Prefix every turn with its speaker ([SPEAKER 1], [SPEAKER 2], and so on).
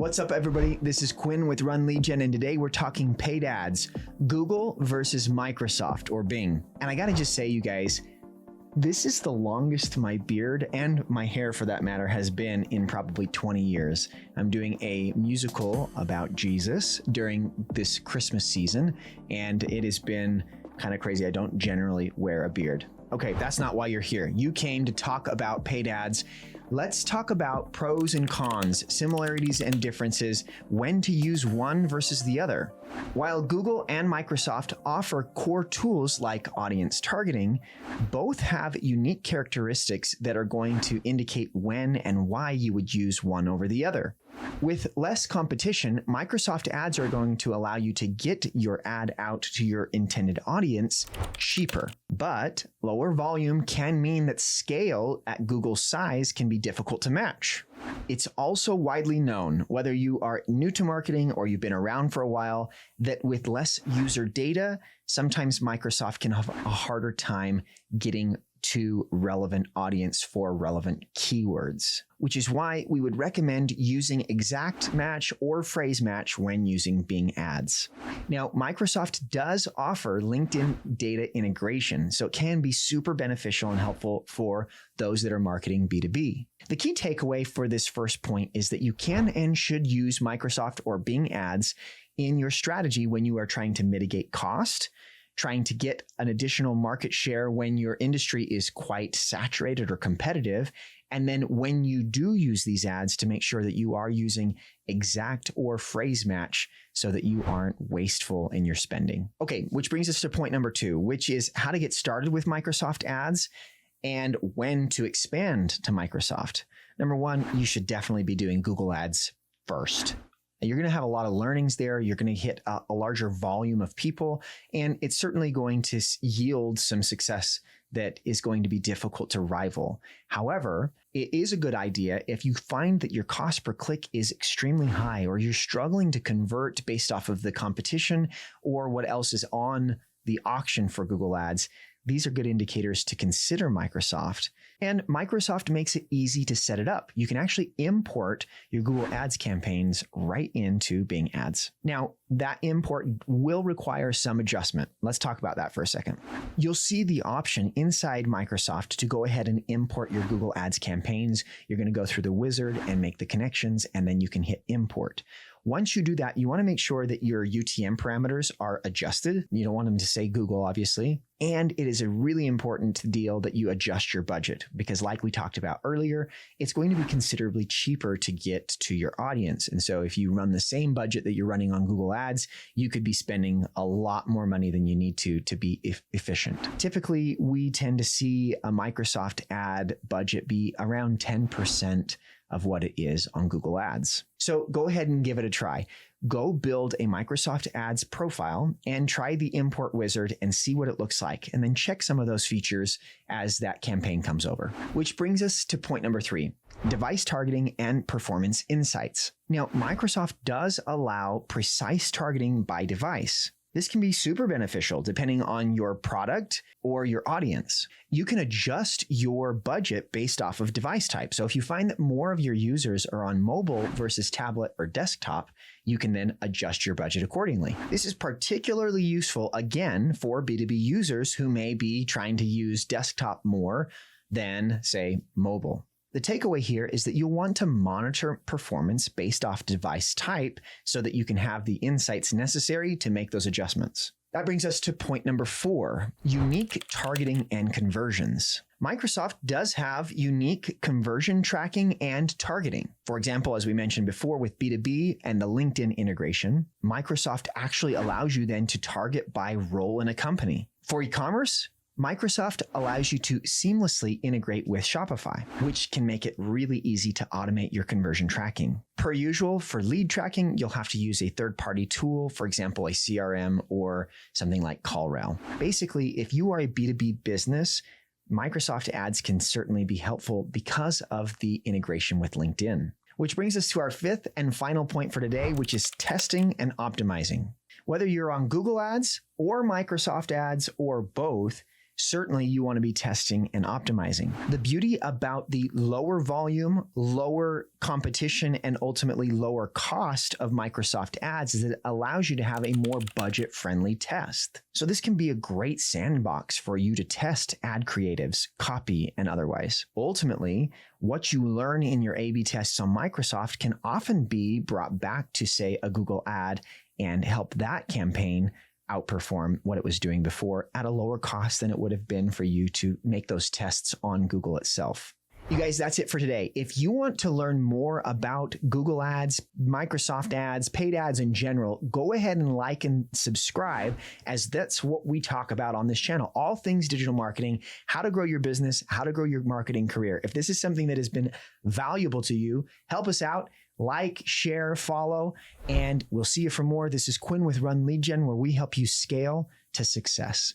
[SPEAKER 1] What's up, everybody? This is Quinn with RunLeadGen, and today we're talking paid ads, Google versus Microsoft or Bing. And I gotta just say, you guys, this is the longest my beard and my hair, for that matter, has been in probably 20 years. I'm doing a musical about Jesus during this Christmas season, and it has been kind of crazy. I don't generally wear a beard. Okay, that's not why you're here. You came to talk about paid ads. Let's talk about pros and cons, similarities and differences, when to use one versus the other. While Google and Microsoft offer core tools like audience targeting, both have unique characteristics that are going to indicate when and why you would use one over the other. With less competition, Microsoft ads are going to allow you to get your ad out to your intended audience cheaper. But lower volume can mean that scale at Google's size can be difficult to match. It's also widely known, whether you are new to marketing or you've been around for a while, that with less user data, sometimes Microsoft can have a harder time getting to relevant audience for relevant keywords, which is why we would recommend using exact match or phrase match when using Bing ads. Now, Microsoft does offer LinkedIn data integration, so it can be super beneficial and helpful for those that are marketing B2B. The key takeaway for this first point is that you can and should use Microsoft or Bing ads in your strategy when you are trying to mitigate cost, trying to get an additional market share when your industry is quite saturated or competitive, and then when you do use these ads, to make sure that you are using exact or phrase match so that you aren't wasteful in your spending. Okay, which brings us to point number 2, which is how to get started with Microsoft ads and when to expand to Microsoft. Number 1, you should definitely be doing Google ads first. You're going to have a lot of learnings there. You're going to hit a larger volume of people, and it's certainly going to yield some success that is going to be difficult to rival. However, it is a good idea if you find that your cost per click is extremely high, or you're struggling to convert based off of the competition or what else is on the auction for Google ads. These are good indicators to consider Microsoft. And Microsoft makes it easy to set it up. You can actually import your Google Ads campaigns right into Bing ads. Now, that import will require some adjustment. Let's talk about that for a second. You'll see the option inside Microsoft to go ahead and import your Google Ads campaigns. You're going to go through the wizard and make the connections, and then you can hit import. Once you do that, you want to make sure that your UTM parameters are adjusted. You don't want them to say Google, obviously. And it is a really important deal that you adjust your budget, because like we talked about earlier, it's going to be considerably cheaper to get to your audience. And so if you run the same budget that you're running on Google Ads, you could be spending a lot more money than you need to be efficient. Typically, we tend to see a Microsoft ad budget be around 10% of what it is on Google Ads. So go ahead and give it a try. Go build a Microsoft Ads profile and try the import wizard and see what it looks like, and then check some of those features as that campaign comes over. Which brings us to point number 3, device targeting and performance insights. Now, Microsoft does allow precise targeting by device. This can be super beneficial depending on your product or your audience. You can adjust your budget based off of device type. So if you find that more of your users are on mobile versus tablet or desktop, you can then adjust your budget accordingly. This is particularly useful, again, for B2B users who may be trying to use desktop more than, say, mobile. The takeaway here is that you'll want to monitor performance based off device type so that you can have the insights necessary to make those adjustments. That brings us to point number 4, unique targeting and conversions. Microsoft does have unique conversion tracking and targeting. For example, as we mentioned before with B2B and the LinkedIn integration, Microsoft actually allows you then to target by role in a company. For e-commerce, Microsoft allows you to seamlessly integrate with Shopify, which can make it really easy to automate your conversion tracking. Per usual, for lead tracking, you'll have to use a third-party tool, for example, a CRM or something like CallRail. Basically, if you are a B2B business, Microsoft ads can certainly be helpful because of the integration with LinkedIn. Which brings us to our 5th and final point for today, which is testing and optimizing. Whether you're on Google ads or Microsoft ads or both, certainly you want to be testing and optimizing. The beauty about the lower volume, lower competition, and ultimately lower cost of Microsoft ads is that it allows you to have a more budget-friendly test. So this can be a great sandbox for you to test ad creatives, copy, and otherwise. Ultimately, what you learn in your A/B tests on Microsoft can often be brought back to, say, a Google ad and help that campaign outperform what it was doing before at a lower cost than it would have been for you to make those tests on Google itself. You guys, that's it for today. If you want to learn more about Google ads, Microsoft ads, paid ads in general, go ahead and like and subscribe, as that's what we talk about on this channel. All things digital marketing, how to grow your business, how to grow your marketing career. If this is something that has been valuable to you, help us out. Like, share, follow, and we'll see you for more. This is Quinn with RunLeadGen, where we help you scale to success.